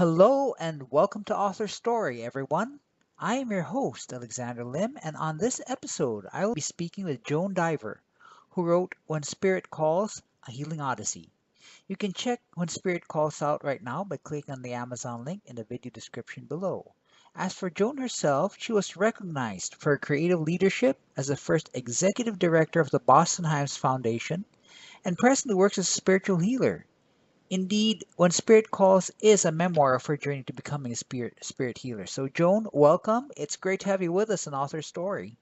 Hello and welcome to AuthorStory, everyone. I am your host, Alexander Lim, and on this episode, I will be speaking with Joan Diver, who wrote When Spirit Calls, A Healing Odyssey. You can check When Spirit Calls out right now by clicking on the Amazon link in the video description below. As for Joan herself, she was recognized for her creative leadership as the first executive director of the Boston Hives Foundation and presently works as a spiritual healer. Indeed, When Spirit Calls is a memoir of her journey to becoming a spirit healer. So, Joan, welcome. It's great to have you with us on Author Story.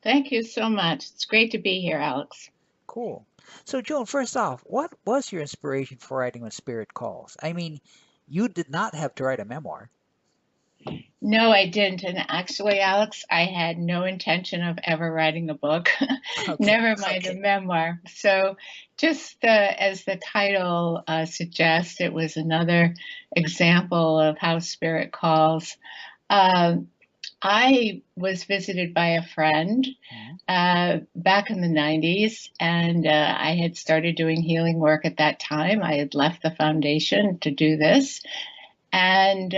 Thank you so much. It's great to be here, Alex. Cool. So, Joan, first off, what was your inspiration for writing When Spirit Calls? I mean, you did not have to write a memoir. No, I didn't. And actually, Alex, I had no intention of ever writing a book, never mind a memoir. So just as the title suggests, it was another example of how spirit calls. I was visited by a friend back in the 90s, and I had started doing healing work at that time. I had left the foundation to do this. And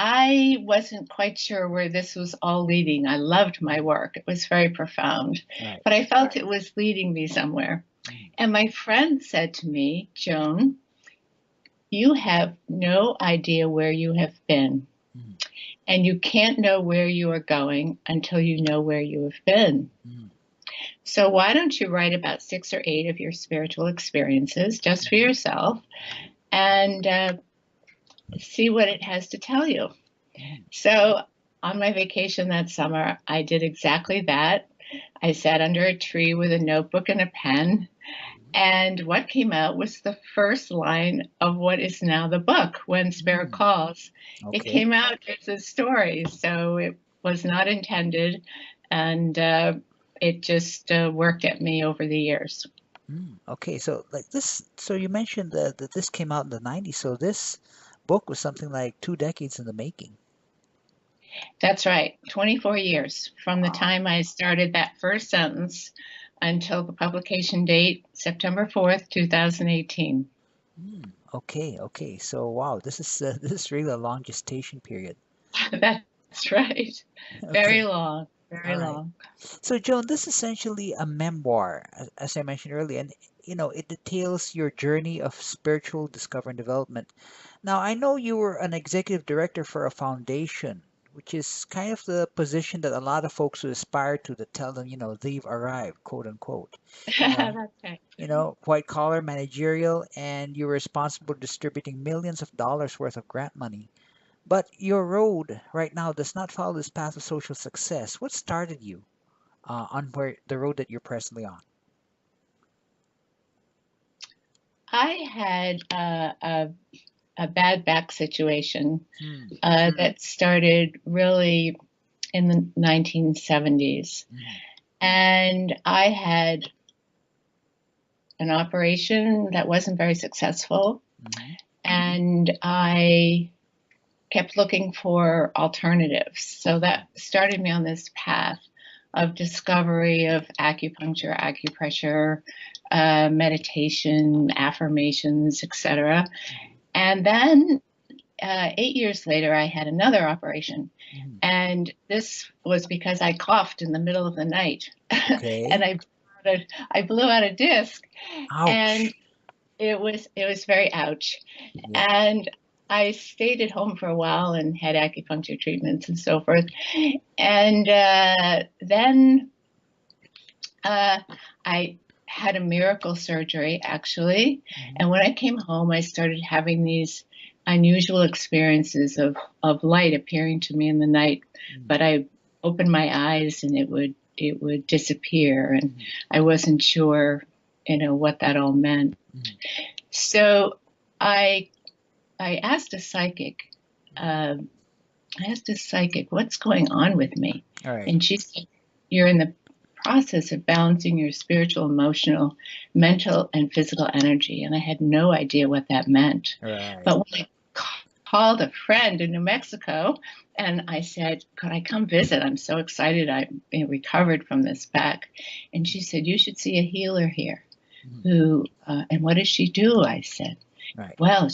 I wasn't quite sure where this was all leading. I loved my work. It was very profound, but I felt it was leading me somewhere. And my friend said to me, Joan, you have no idea where you have been. And you can't know where you are going until you know where you have been. So why don't you write about 6 or 8 of your spiritual experiences just for yourself and see what it has to tell you. So on my vacation that summer, I did exactly that. I sat under a tree with a notebook and a pen. And what came out was the first line of what is now the book, When Spirit Calls. It came out as a story, so it was not intended. And it just worked at me over the years. Okay, so like this, so you mentioned that this came out in the 90s. So this book was something like 2 decades in the making. That's right. 24 years from the time I started that first sentence until the publication date, September 4th, 2018. Okay. So wow, this is really a long gestation period. That's right. Very long. Very long. So Joan, this is essentially a memoir, as I mentioned earlier, and it details your journey of spiritual discovery and development. Now, I know you were an executive director for a foundation, which is kind of the position that a lot of folks would aspire to tell them, they've arrived, quote unquote. That's right. White collar, managerial, and you're responsible for distributing millions of dollars worth of grant money. But your road right now does not follow this path of social success. What started you on the road that you're presently on? I had a bad back situation that started really in the 1970s. And I had an operation that wasn't very successful. And I kept looking for alternatives. So that started me on this path of discovery of acupuncture, acupressure, meditation, affirmations, etc. And then 8 years later, I had another operation. And this was because I coughed in the middle of the night. And I blew out a disc. Ouch. And it was very ouch. And I stayed at home for a while and had acupuncture treatments and so forth. And then I had a miracle surgery, actually. And when I came home, I started having these unusual experiences of light appearing to me in the night. But I opened my eyes and it would disappear. And I wasn't sure, what that all meant. So I asked a psychic, what's going on with me? And she said, you're in the process of balancing your spiritual, emotional, mental, and physical energy. And I had no idea what that meant. But when I called a friend in New Mexico and I said, could I come visit? I'm so excited. I recovered from this back. And she said, you should see a healer here. And what does she do? I said, well,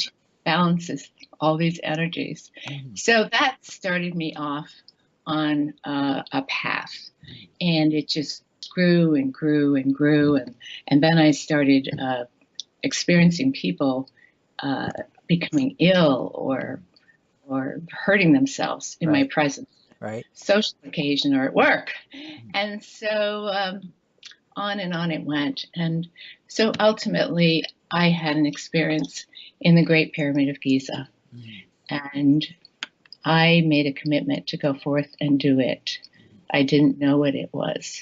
balances all these energies. So that started me off on a path, and it just grew and grew and grew, and then I started experiencing people becoming ill or hurting themselves in my presence, social occasion or at work, and so on and on it went. And so ultimately, I had an experience in the Great Pyramid of Giza, and I made a commitment to go forth and do it. I didn't know what it was,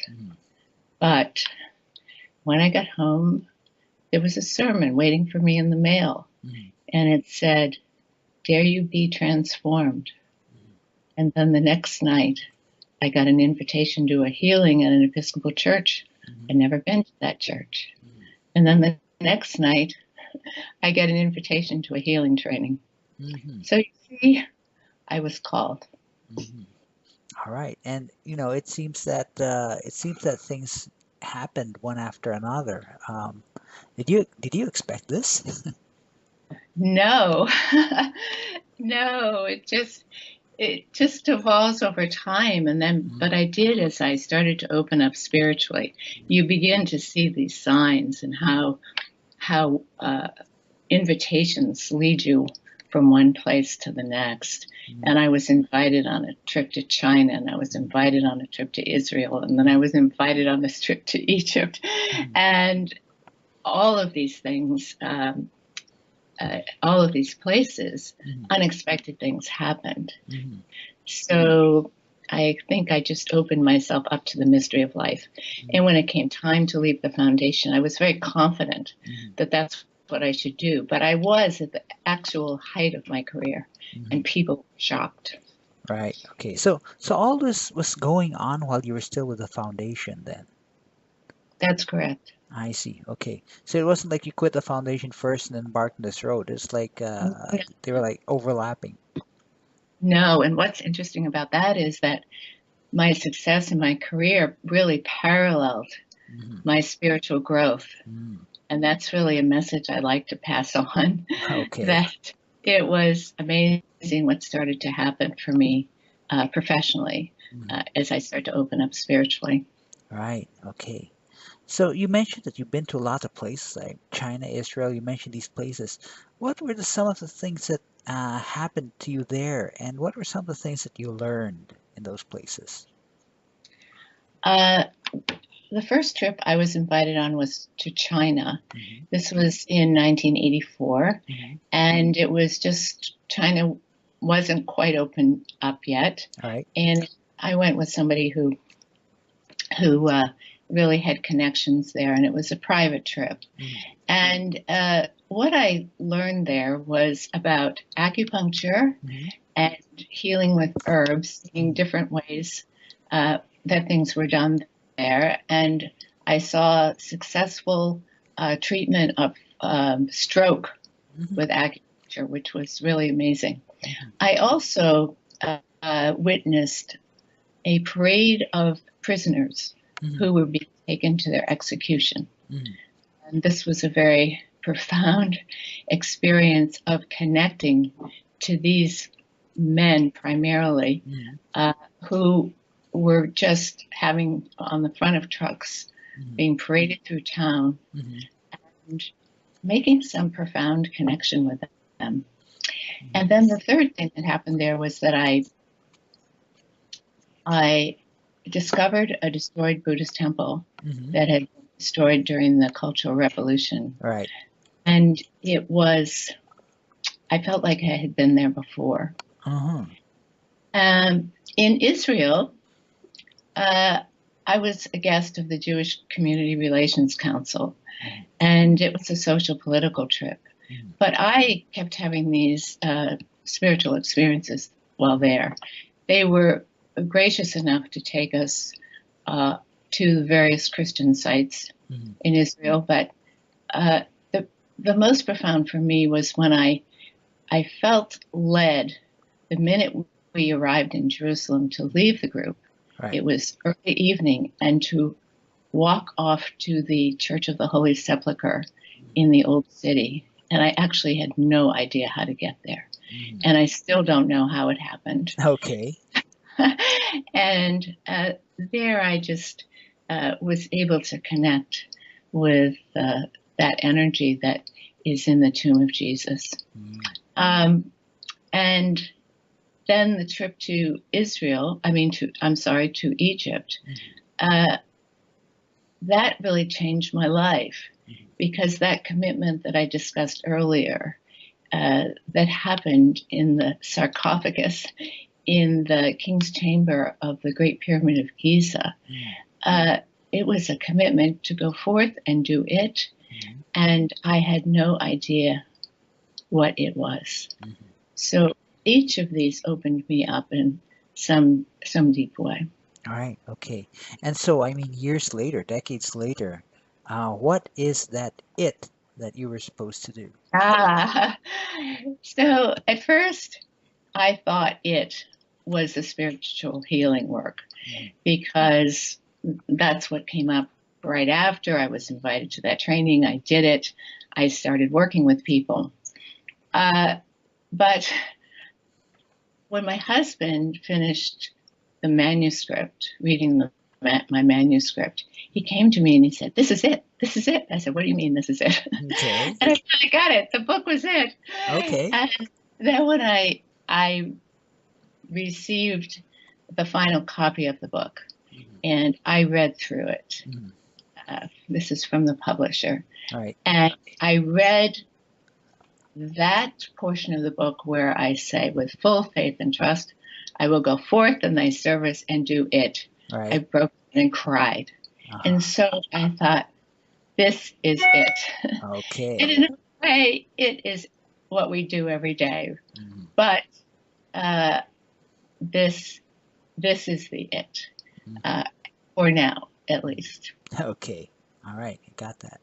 but when I got home, there was a sermon waiting for me in the mail, and it said, "Dare you be transformed." And then the next night, I got an invitation to a healing at an Episcopal church. I'd never been to that church. And then the next night, I get an invitation to a healing training. So you see, I was called. All right, and it seems that things happened one after another. Did you expect this? No, no, it just evolves over time. And then, but I did, as I started to open up spiritually, you begin to see these signs and how invitations lead you from one place to the next. And I was invited on a trip to China, and I was invited on a trip to Israel, and then I was invited on this trip to Egypt. And all of these things, all of these places, unexpected things happened. So I think I just opened myself up to the mystery of life. And when it came time to leave the foundation, I was very confident that that's what I should do. But I was at the actual height of my career, and people were shocked. Right. Okay. So all this was going on while you were still with the foundation then? That's correct. I see. Okay. So it wasn't like you quit the foundation first and then embarked on this road. It's like they were like overlapping. No, and what's interesting about that is that my success in my career really paralleled my spiritual growth. And that's really a message I like to pass on. Okay. That it was amazing what started to happen for me professionally as I started to open up spiritually. Right. Okay. So you mentioned that you've been to a lot of places like China, Israel. You mentioned these places. What were some of the things that happened to you there, and what were some of the things that you learned in those places? The first trip I was invited on was to China. This was in 1984, and it was just China wasn't quite open up yet. Right. And I went with somebody who really had connections there, and it was a private trip. And what I learned there was about acupuncture and healing with herbs, seeing different ways that things were done there. And I saw successful treatment of stroke with acupuncture, which was really amazing. I also witnessed a parade of prisoners who were being taken to their execution. And this was a very profound experience of connecting to these men primarily who were just having on the front of trucks, being paraded through town and making some profound connection with them. And then the third thing that happened there was that I discovered a destroyed Buddhist temple that had been destroyed during the Cultural Revolution. Right. And it was, I felt like I had been there before. In Israel, I was a guest of the Jewish Community Relations Council, and it was a social political trip. But I kept having these spiritual experiences while there. They were gracious enough to take us to various Christian sites in Israel, but the most profound for me was when I felt led the minute we arrived in Jerusalem to leave the group. Right. It was early evening, and to walk off to the Church of the Holy Sepulchre in the Old City. and I actually had no idea how to get there. And I still don't know how it happened. Okay. And there I just was able to connect with that energy that is in the tomb of Jesus. And then the trip to to Egypt, that really changed my life, because that commitment that I discussed earlier, that happened in the sarcophagus in the King's Chamber of the Great Pyramid of Giza, it was a commitment to go forth and do it, and I had no idea what it was. So each of these opened me up in some deep way. All right. Okay. And so, I mean, years later, decades later, what is that it that you were supposed to do? So at first I thought it was the spiritual healing work, because that's what came up right after. I was invited to that training. I did it. I started working with people. But when my husband finished the manuscript, reading my manuscript, he came to me and he said, "This is it. This is it." I said, "What do you mean this is it?" Okay. And I got it. The book was it. Okay. And then when I received the final copy of the book, and I read through it. This is from the publisher. All right. And I read that portion of the book where I say, "With full faith and trust, I will go forth in thy service and do it." All I right. broke and cried. And so I thought, this is it. And Okay. in a way, it is what we do every day. But this is the it, for now, at least. Okay. All right. I got that.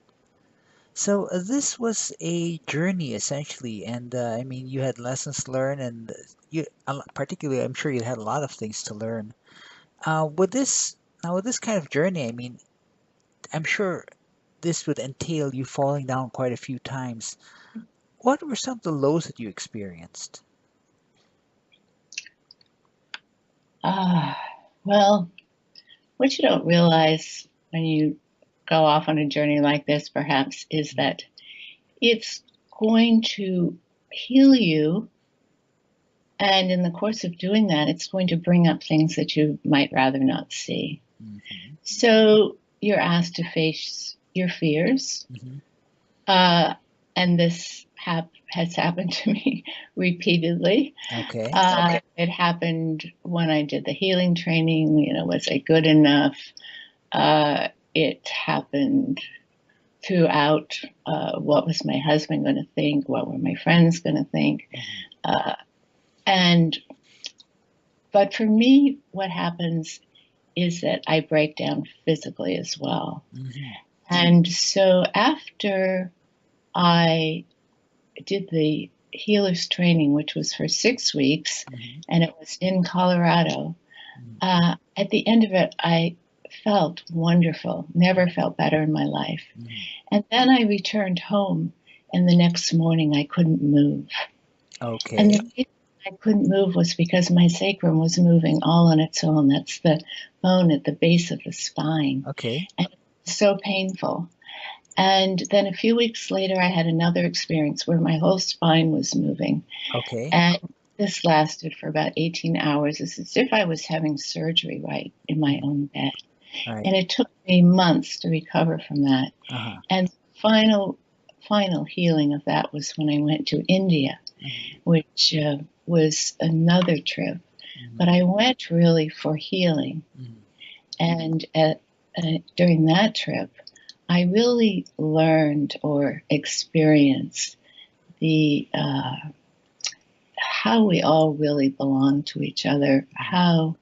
So this was a journey essentially, and I mean, you had lessons learned, and particularly, I'm sure you had a lot of things to learn. With this kind of journey, I mean, I'm sure this would entail you falling down quite a few times. What were some of the lows that you experienced? Well, what you don't realize when you go off on a journey like this, perhaps, is that it's going to heal you. And in the course of doing that, it's going to bring up things that you might rather not see. So you're asked to face your fears. And this has happened to me repeatedly. Okay. It happened when I did the healing training. Was I good enough? It happened throughout. What was my husband going to think? What were my friends going to think? But for me, what happens is that I break down physically as well. And so after I did the healer's training, which was for 6 weeks, and it was in Colorado, at the end of it, I felt wonderful, never felt better in my life. And then I returned home, and the next morning I couldn't move. Okay. And the reason I couldn't move was because my sacrum was moving all on its own. That's the bone at the base of the spine. Okay. And it was so painful. And then a few weeks later, I had another experience where my whole spine was moving. Okay. And this lasted for about 18 hours. It's as if I was having surgery right in my own bed. All right. And it took me months to recover from that. And final healing of that was when I went to India, which was another trip. But I went really for healing. And during that trip, I really learned or experienced the how we all really belong to each other, how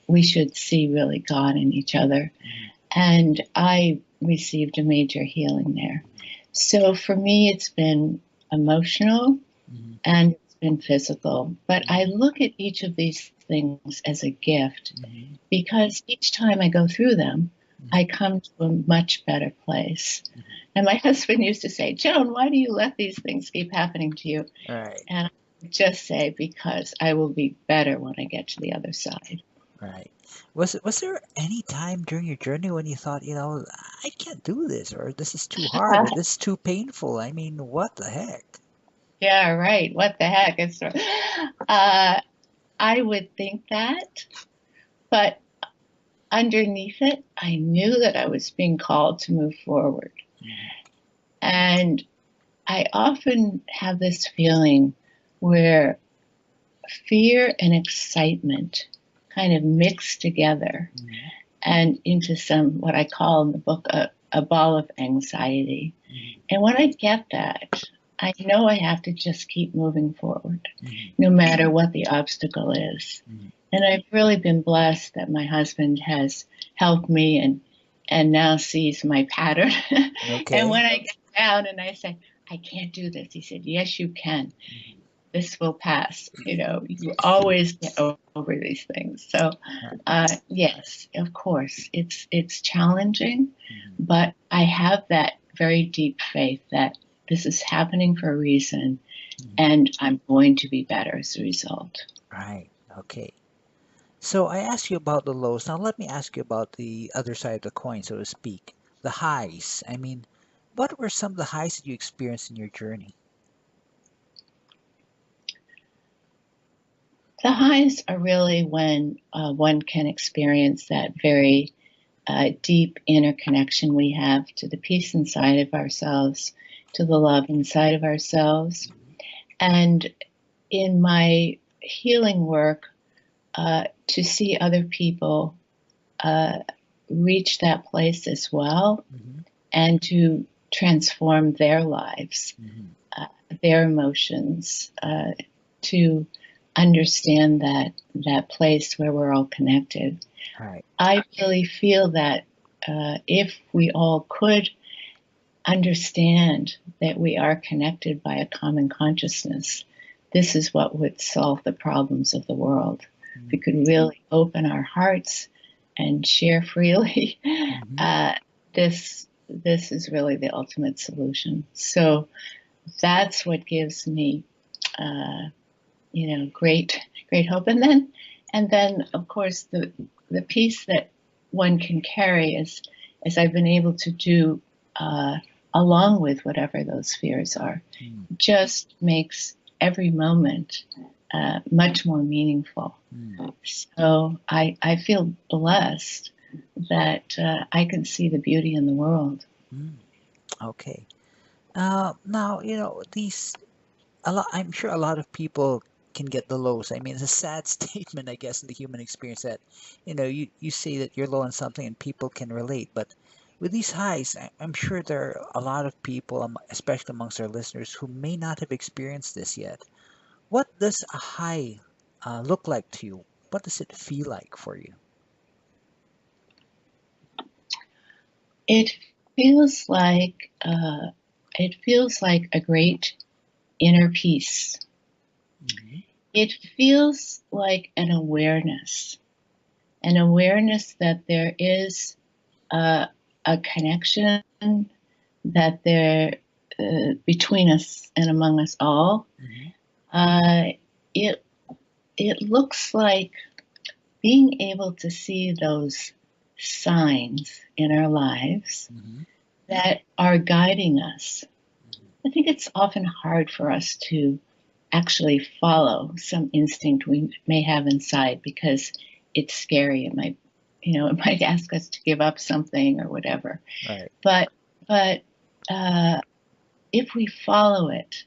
we should see really God in each other. And I received a major healing there. So for me, it's been emotional and it's been physical. But I look at each of these things as a gift, because each time I go through them, I come to a much better place. And my husband used to say, Joan, why do you let these things keep happening to you? Right. And I would just say, because I will be better when I get to the other side. Right. Was there any time during your journey when you thought, I can't do this, or this is too hard, or this is too painful? I mean, what the heck? Yeah, right. What the heck? I would think that, but underneath it, I knew that I was being called to move forward. And I often have this feeling where fear and excitement kind of mix together and into some, what I call in the book, a ball of anxiety. And when I get that, I know I have to just keep moving forward, no matter what the obstacle is. And I've really been blessed that my husband has helped me and now sees my pattern. Okay. And when I get down and I say, I can't do this, he said, yes, you can. This will pass. You always get over these things. So, yes, of course, it's challenging, but I have that very deep faith that this is happening for a reason, and I'm going to be better as a result. Right. Okay. So I asked you about the lows. Now let me ask you about the other side of the coin, so to speak, the highs. I mean, what were some of the highs that you experienced in your journey? The highs are really when one can experience that very deep inner connection we have to the peace inside of ourselves, to the love inside of ourselves. And in my healing work, to see other people reach that place as well and to transform their lives, their emotions, to understand that place where we're all connected. Right. I really feel that if we all could understand that we are connected by a common consciousness, this is what would solve the problems of the world. If we could really open our hearts and share freely, this is really the ultimate solution. So that's what gives me, great hope. And then of course the piece that one can carry as I've been able to do along with whatever those fears are, just makes every moment much more meaningful. So I feel blessed that I can see the beauty in the world. Okay. Now, I'm sure a lot of people can get the lows. I mean, it's a sad statement, I guess, in the human experience that, you say that you're low on something and people can relate. But with these highs, I'm sure there are a lot of people, especially amongst our listeners, who may not have experienced this yet. What does a high look like to you? What does it feel like for you? It feels like a great inner peace. It feels like an awareness that there is a connection that there between us and among us all. It looks like being able to see those signs in our lives that are guiding us. I think it's often hard for us to actually follow some instinct we may have inside because it's scary. It might ask us to give up something or whatever. Right. But if we follow it,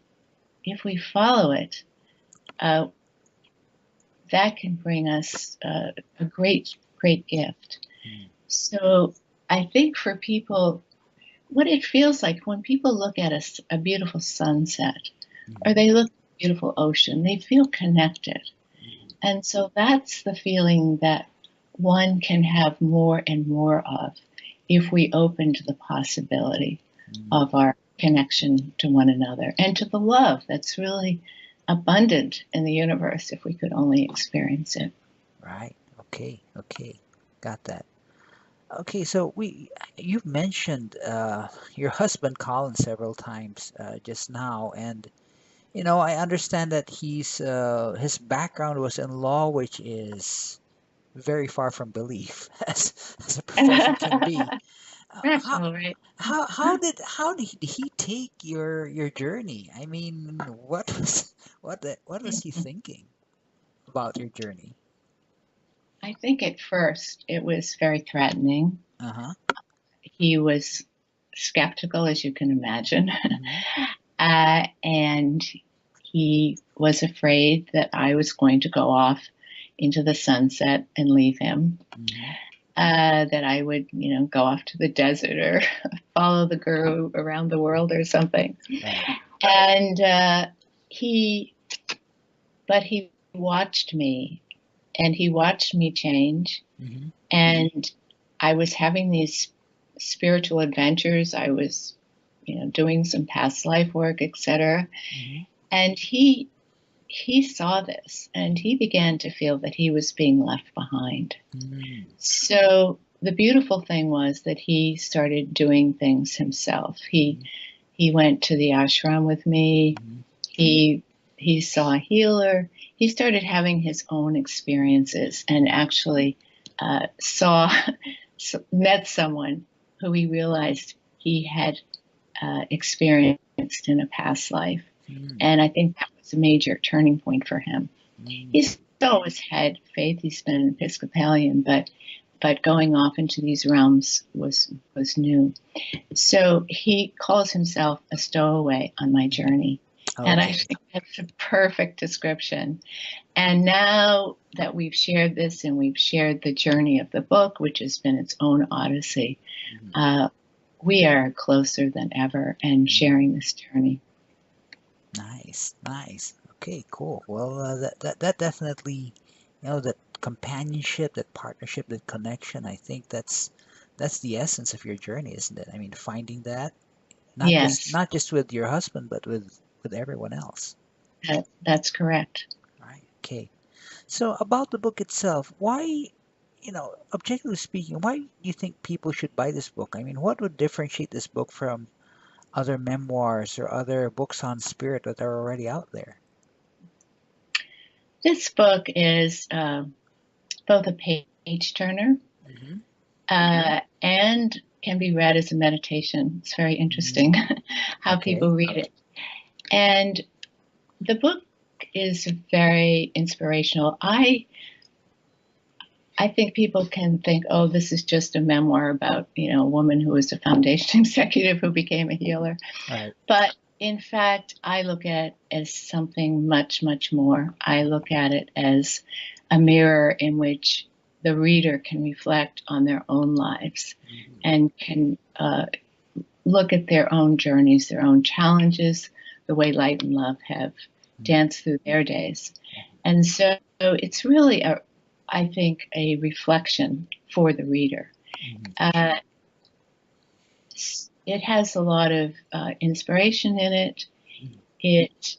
that can bring us a great gift. So I think for people, what it feels like when people look at a beautiful sunset or they look at a beautiful ocean, they feel connected. And so that's the feeling that one can have more and more of if we open to the possibility of our connection to one another and to the love that's really abundant in the universe if we could only experience it. Right. Okay. Got that. Okay, so you've mentioned your husband Colin several times just now, and I understand that his background was in law, which is very far from belief as a profession can be. That's How all right. how did he take your journey? I mean, what was he thinking about your journey? I think at first it was very threatening. Uh-huh. He was skeptical, as you can imagine, Hmm. and he was afraid that I was going to go off into the sunset and leave him. Hmm. That I would, go off to the desert or follow the guru around the world or something. Right. And he, but he watched me and he watched me change. Hmm. And I was having these spiritual adventures. I was, doing some past life work, etc. Hmm. And he saw this and he began to feel that he was being left behind. Hmm. So the beautiful thing was that he started doing things himself. Hmm. He went to the ashram with me. Hmm. He he saw a healer. He started having his own experiences and actually saw met someone who he realized he had experienced in a past life. Hmm. And I think that was a major turning point for him. Hmm. He's always had faith. He's been an Episcopalian, but going off into these realms was new. So he calls himself a stowaway on my journey. And I Okay. think that's a perfect description. And now that we've shared this and we've shared the journey of the book, which has been its own odyssey, Hmm. uh, we are closer than ever and sharing this journey. Nice, nice. Okay, cool. Well, that definitely, that companionship, that partnership, that connection. I think that's the essence of your journey, isn't it? I mean, finding that Yes, not just with your husband, but with everyone else. that's correct. Right. Okay. So about the book itself, why, objectively speaking, why do you think people should buy this book? I mean, what would differentiate this book from other memoirs or other books on spirit that are already out there? This book is both a page turner Hmm. and can be read as a meditation. It's very Hmm. interesting how Okay. people read it. And the book is very inspirational. I think people can think, oh, this is just a memoir about, a woman who was a foundation executive who became a healer. Right. But in fact, I look at it as something much, much more. I look at it as a mirror in which the reader can reflect on their own lives Hmm. and can look at their own journeys, their own challenges, the way light and love have danced through their days. And so it's really, I think, a reflection for the reader. Hmm. Uh, it has a lot of inspiration in it. It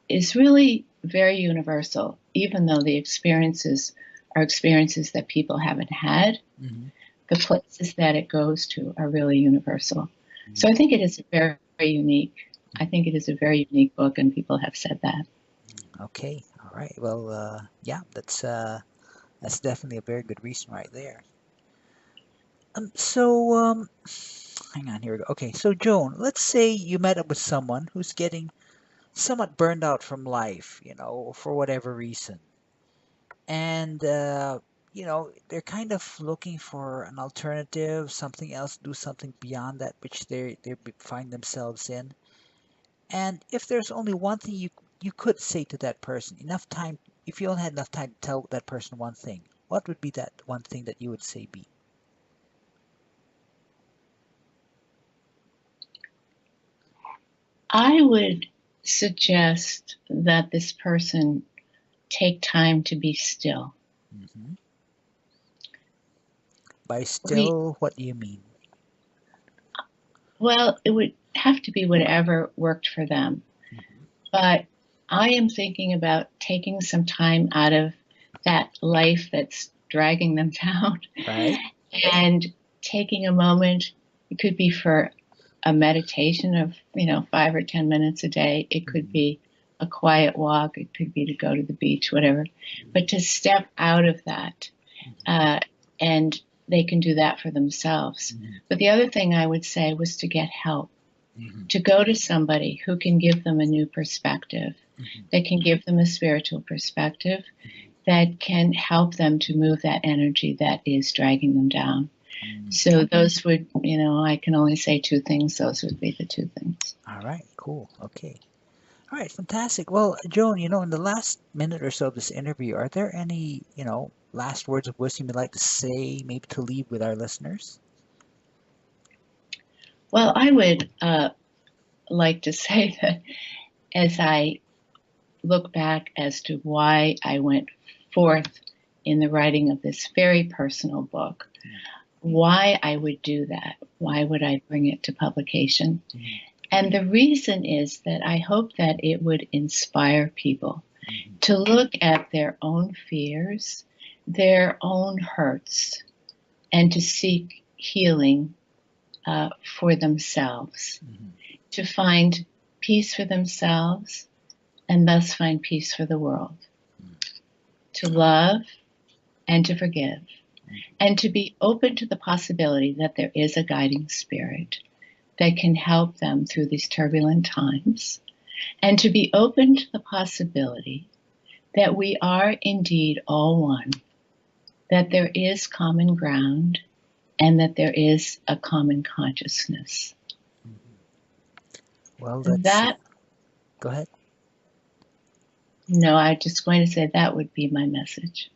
is really very universal, even though the experiences are experiences that people haven't had. Hmm. The places that it goes to are really universal. So I think it is very, very unique. I think it is a very unique book, and people have said that. Okay. All right. Well, yeah, that's definitely a very good reason right there. So, hang on, here we go. Okay, so Joan, let's say you met up with someone who's getting somewhat burned out from life, for whatever reason. And they're kind of looking for an alternative, something else, do something beyond that which they find themselves in. And if there's only one thing you could say to that person, enough time, if you only had enough time to tell that person one thing, what would be that one thing that you would say be? I would suggest that this person take time to be still. Hmm. By We, still, what do you mean? well, it would have to be whatever worked for them. Hmm. But I am thinking about taking some time out of that life that's dragging them down Right? And taking a moment, it could be for a meditation of, 5 or 10 minutes a day. It could be a quiet walk. It could be to go to the beach, whatever. But to step out of that, and they can do that for themselves. But the other thing I would say was to get help, to go to somebody who can give them a new perspective, that can give them a spiritual perspective, that can help them to move that energy that is dragging them down. So those would, I can only say two things. Those would be the two things. All right, cool. Okay. All right, fantastic. Well, Joan, in the last minute or so of this interview, are there any, last words of wisdom you'd like to say, maybe to leave with our listeners? Well, I would like to say that as I look back as to why I went forth in the writing of this very personal book, why I would do that, why would I bring it to publication? And the reason is that I hope that it would inspire people to look at their own fears, their own hurts, and to seek healing for themselves, to find peace for themselves, and thus find peace for the world, to love and to forgive, and to be open to the possibility that there is a guiding spirit that can help them through these turbulent times, and to be open to the possibility that we are indeed all one, that there is common ground, and that there is a common consciousness. Well, go ahead. No, I'm just going to say that would be my message.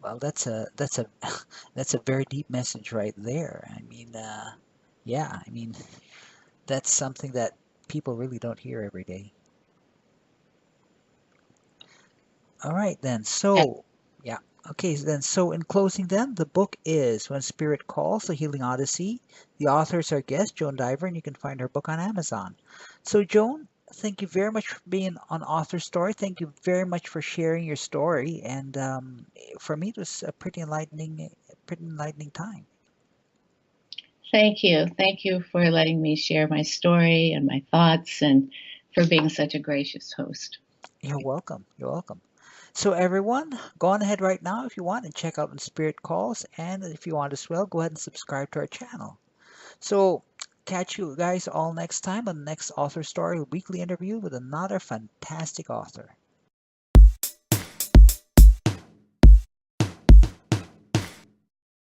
Well, that's a that's a very deep message right there. I mean, yeah, I mean, that's something that people really don't hear every day. All right, then. So, yeah. Okay, so in closing then, the book is When Spirit Calls, The Healing Odyssey. The author is our guest, Joan Diver, and you can find her book on Amazon. So, Joan, thank you very much for being on Author Story. Thank you very much for sharing your story. And for me, it was a pretty enlightening time. Thank you. Thank you for letting me share my story and my thoughts and for being such a gracious host. You're welcome. You're welcome. So everyone, go on ahead right now if you want and check out When Spirit Calls. And if you want as well, go ahead and subscribe to our channel. So catch you guys all next time on the next Author Story weekly interview with another fantastic author.